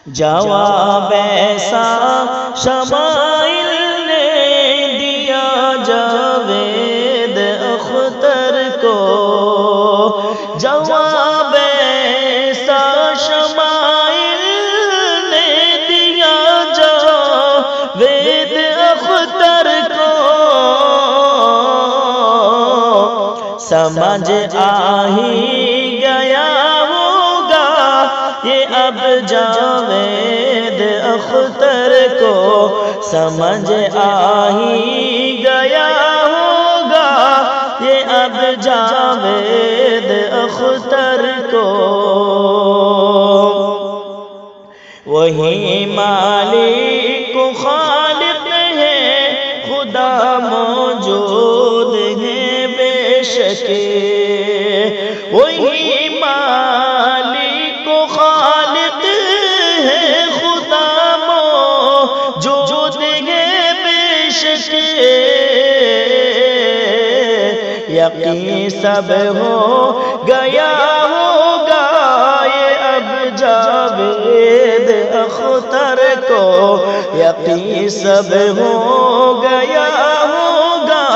جواب ایسا شمائل نے دیا جاوید اختر کو، جواب ایسا شمائل نے دیا جاوید اختر کو، سمجھ آ ہی گیا ہوگا یہ اب جاوید اختر کو، سمجھ آ ہی گیا ہوگا یہ اب جاوید اختر کو، وہی مالک و خالق ہے خدا موجود ہے بے شک، وہی مالک و خالق ہے خدا موجود ہے بے شک، یقین سب ہو گیا ہوگا یہ اب جاوید اختر کو، یقین سب ہو گیا ہوگا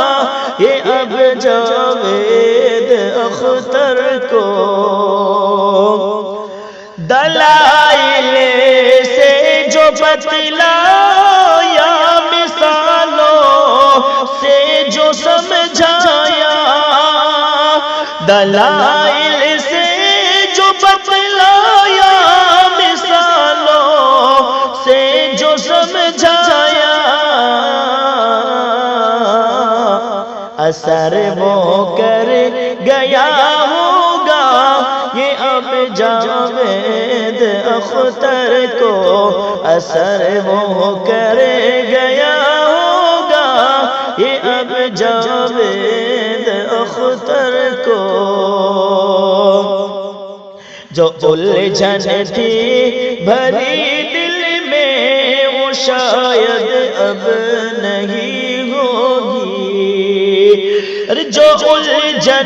یہ اب جاوید اختر کو، دلائل سے جو بتلایا مثالوں سے جو سمجھایا، دلائل سے جو بتلایا مثالوں سے جو سمجھایا، اثر وہ کر گیا ہوگا یہ اب جاوید اختر کو، اثر وہ کر گیا ہوگا یہ اب جاوید اختر کو، جو الجھن تھی بھری دل میں وہ شاید اب نہیں ہوگی، جو الجھن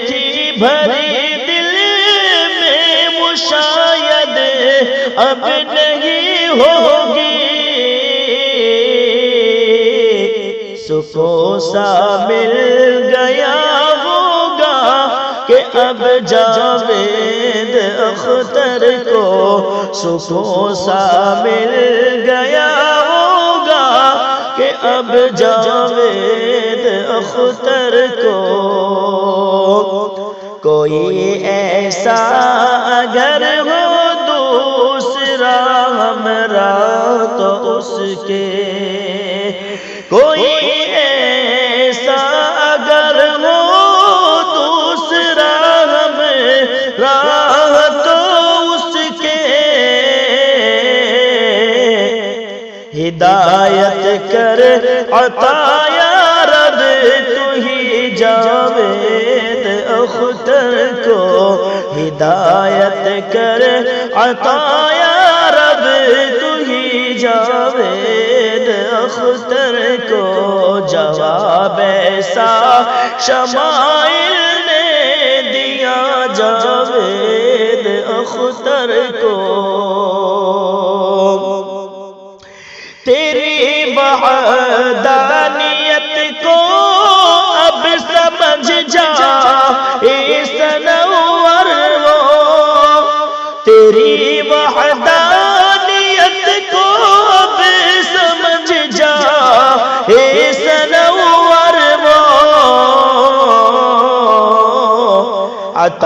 تھی بھری دل میں وہ شاید اب نہیں ہوگی، سکون سا مل گیا ہوگا کہ اب جاوید اختر کو، سکون سا مل گیا ہوگا کہ اب جاوید اختر کو، کوئی ایسا اگر ہو دوسرا ہمراہ تو اس کے، کوئی ایسا اگر ہو دوسرا ہمراہ تو اس کے، ہدایت کر عطا یا رب تو ہی جاوید اختر کو، ہدایت کر عطا یا رب تو ہی جاوید اختر کو، جواب ایسا شمائل نے دیا جاوید اختر کو، تیری وحدانیت کو اب سمجھ جا اے سنور وہ، تیری وحدانیت کو اب سمجھ جا اے سنور وہ، عطا